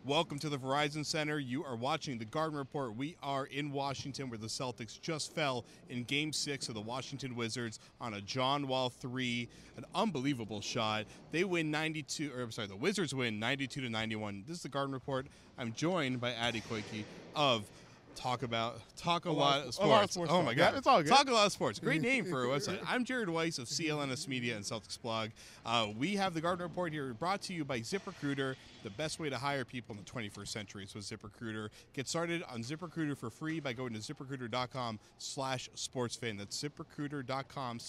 Welcome to the Verizon Center. You are watching the Garden Report. We are in Washington where the Celtics just fell in Game 6 of the Washington Wizards on a John Wall 3, an unbelievable shot. They win the Wizards win 92-91. This is the Garden Report. I'm joined by Adesina Koiki of Talk a lot of sports. Oh my God, yeah, it's all good. Talk a lot of sports. Great name for a website. I'm Jared Weiss of CLNS Media and Celtics Blog. We have the Garden Report here, brought to you by ZipRecruiter, the best way to hire people in the 21st century. So ZipRecruiter. Get started on ZipRecruiter for free by going to ZipRecruiter.com/sportsfan. That's ZipRecruiter.com/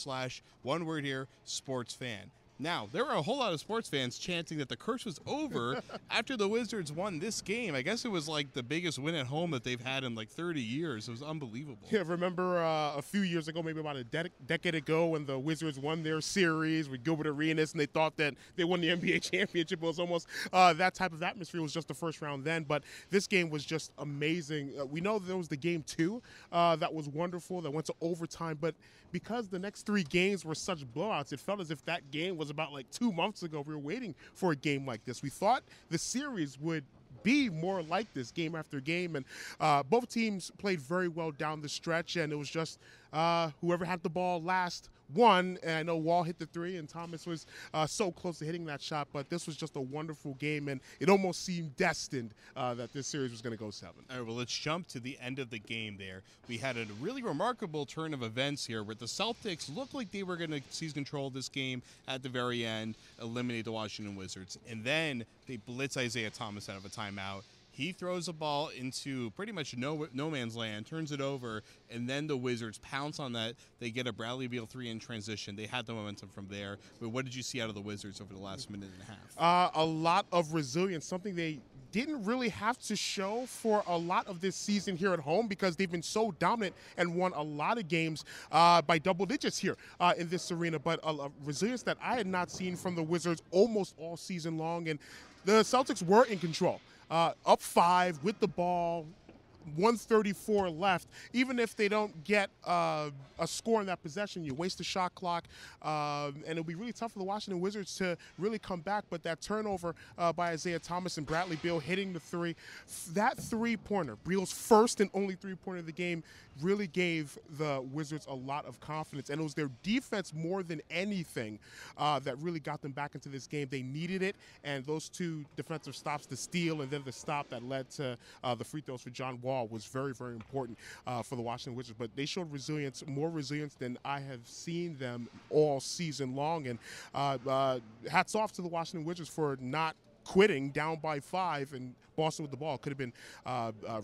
one word here, sportsfan. Now, there were a whole lot of sports fans chanting that the curse was over after the Wizards won this game. I guess it was like the biggest win at home that they've had in like 30 years. It was unbelievable. Yeah, remember a few years ago, maybe about a decade ago, when the Wizards won their series with Gilbert Arenas, and they thought that they won the NBA championship. It was almost that type of atmosphere. It was just the first round then, but this game was just amazing. We know there was the game 2 that was wonderful, that went to overtime, but because the next 3 games were such blowouts, it felt as if that game was about like 2 months ago. We were waiting for a game like this. We thought the series would be more like this game after game, and both teams played very well down the stretch, and it was just whoever had the ball last won. And I know Wall hit the 3 and Thomas was so close to hitting that shot, but this was just a wonderful game, and it almost seemed destined that this series was going to go 7. All right, well, let's jump to the end of the game there. We had a really remarkable turn of events here where the Celtics looked like they were going to seize control of this game at the very end, eliminate the Washington Wizards, and then they blitz Isaiah Thomas out of a timeout. He throws a ball into pretty much no man's land, turns it over, and then the Wizards pounce on that. They get a Bradley Beal 3 in transition. They had the momentum from there. But what did you see out of the Wizards over the last minute and a half? A lot of resilience, something they didn't really have to show for a lot of this season here at home, because they've been so dominant and won a lot of games by double digits here in this arena. But a resilience that I had not seen from the Wizards almost all season long. And the Celtics were in control. Up 5 with the ball, 134 left. Even if they don't get a score in that possession, you waste the shot clock, and it'll be really tough for the Washington Wizards to really come back. But that turnover by Isaiah Thomas and Bradley Beal hitting the 3, that three-pointer, Beal's first and only three-pointer of the game, really gave the Wizards a lot of confidence. And it was their defense more than anything that really got them back into this game. They needed it, and those 2 defensive stops, the steal and then the stop that led to the free throws for John Wall, was very, very important for the Washington Wizards. But they showed resilience, more resilience than I have seen them all season long. And hats off to the Washington Wizards for not quitting down by 5, and Boston with the ball. Could have been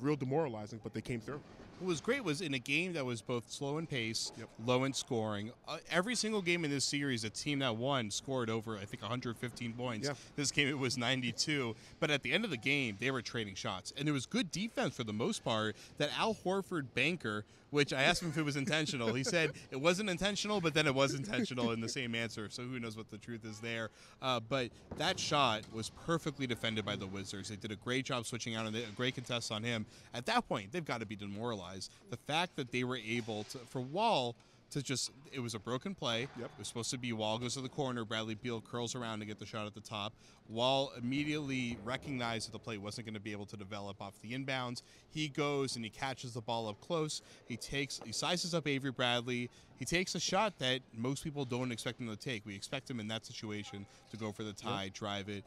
real demoralizing, but they came through. What was great was in a game that was both slow in pace, low in scoring. Every single game in this series, a team that won scored over, I think, 115 points. Yeah. This game, it was 92. But at the end of the game, they were trading shots. And there was good defense for the most part. That Al Horford banker, which I asked him if it was intentional. He said it wasn't intentional, but then it was intentional in the same answer. So who knows what the truth is there. But that shot was perfectly defended by the Wizards. They did a great job switching out, and a great contest on him. At that point, they've got to be demoralized. The fact that they were able to, for Wall to just, it was a broken play. It was supposed to be Wall goes to the corner, Bradley Beal curls around to get the shot at the top. Wall immediately recognized that the play wasn't going to be able to develop off the inbounds. He goes and he catches the ball up close. He sizes up Avery Bradley. He takes a shot that most people don't expect him to take. We expect him in that situation to go for the tie, drive it.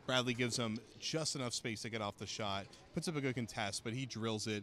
Bradley gives him just enough space to get off the shot, puts up a good contest, but he drills it.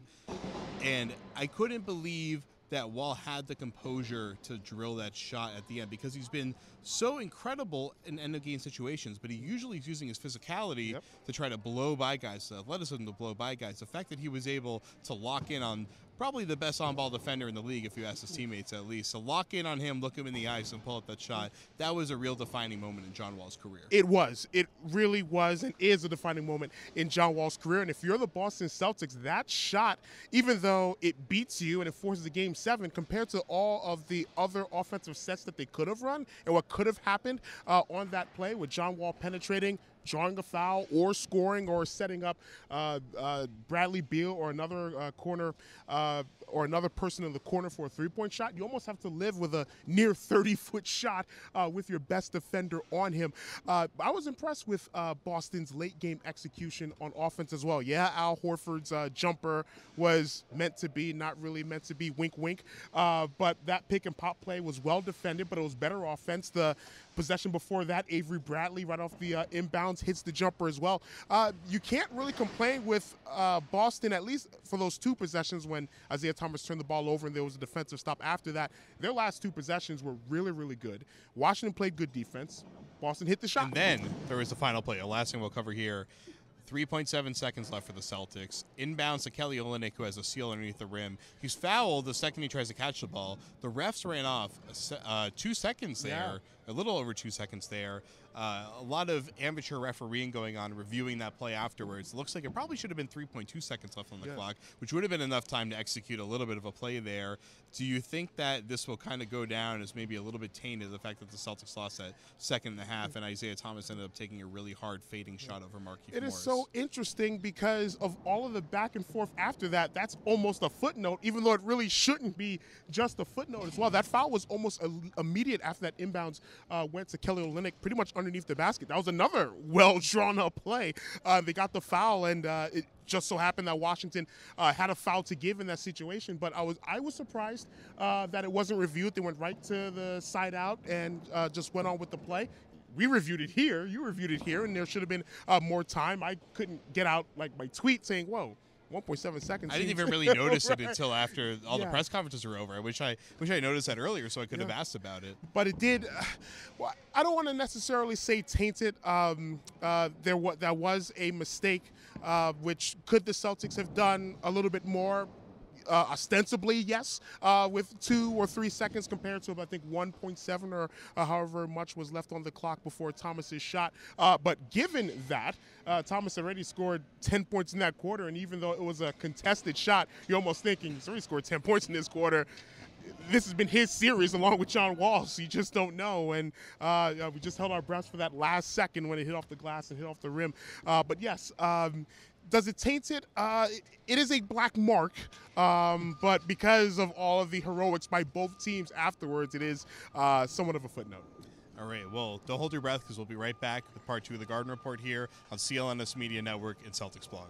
And I couldn't believe that Wall had the composure to drill that shot at the end, because he's been so incredible in end-of-game situations, but he usually is using his physicality to try to blow by guys, the athleticism to blow by guys. The fact that he was able to lock in on probably the best on-ball defender in the league, if you ask his teammates at least. So lock in on him, look him in the eyes, and pull up that shot. That was a real defining moment in John Wall's career. It was. It really was and is a defining moment in John Wall's career. And if you're the Boston Celtics, that shot, even though it beats you and it forces a Game 7, compared to all of the other offensive sets that they could have run and what could have happened on that play with John Wall penetrating, drawing a foul or scoring or setting up Bradley Beal or another corner or another person in the corner for a three-point shot. You almost have to live with a near 30-foot shot with your best defender on him. I was impressed with Boston's late-game execution on offense as well. Yeah, Al Horford's jumper was meant to be, not really meant to be, wink, wink. But that pick-and-pop play was well defended, but it was better offense. The possession before that, Avery Bradley right off the inbounds hits the jumper as well. You can't really complain with Boston, at least for those two possessions when Isaiah Thomas turned the ball over and there was a defensive stop after that. Their last two possessions were really, really good. Washington played good defense. Boston hit the shot. And then there was the final play. The last thing we'll cover here. 3.7 seconds left for the Celtics. Inbounds to Kelly Olynyk, who has a seal underneath the rim. He's fouled the second he tries to catch the ball. The refs ran off 2 seconds there, a little over 2 seconds there. A lot of amateur refereeing going on, reviewing that play afterwards. It looks like it probably should have been 3.2 seconds left on the clock, which would have been enough time to execute a little bit of a play there. Do you think that this will kind of go down as maybe a little bit tainted, the fact that the Celtics lost that second and a half and Isaiah Thomas ended up taking a really hard fading shot over Markieff Morris? It is so interesting because of all of the back and forth after that. That's almost a footnote, even though it really shouldn't be just a footnote as well. That foul was almost immediate after that inbounds went to Kelly Olynyk, pretty much underneath the basket. That was another well-drawn-up play. They got the foul, and it just so happened that Washington had a foul to give in that situation. But I was surprised that it wasn't reviewed. They went right to the side out and just went on with the play. We reviewed it here. You reviewed it here, and there should have been more time. I couldn't get out like my tweet saying, "Whoa, 1.7 seconds." I didn't even really notice it until after all the press conferences were over. I wish I noticed that earlier so I could have asked about it. But it did. Well, I don't want to necessarily say tainted. That was a mistake. Which could the Celtics have done a little bit more? Ostensibly, yes, with 2 or 3 seconds compared to, I think, 1.7 or however much was left on the clock before Thomas's shot. But given that, Thomas already scored 10 points in that quarter, and even though it was a contested shot, you're almost thinking he's already scored 10 points in this quarter. This has been his series along with John Wall, so you just don't know. And we just held our breaths for that last second when it hit off the glass and hit off the rim. But yes, does it taint it? It is a black mark, but because of all of the heroics by both teams afterwards, it is somewhat of a footnote. All right, well, don't hold your breath because we'll be right back with part 2 of the Garden Report here on CLNS Media Network and Celtics Blog.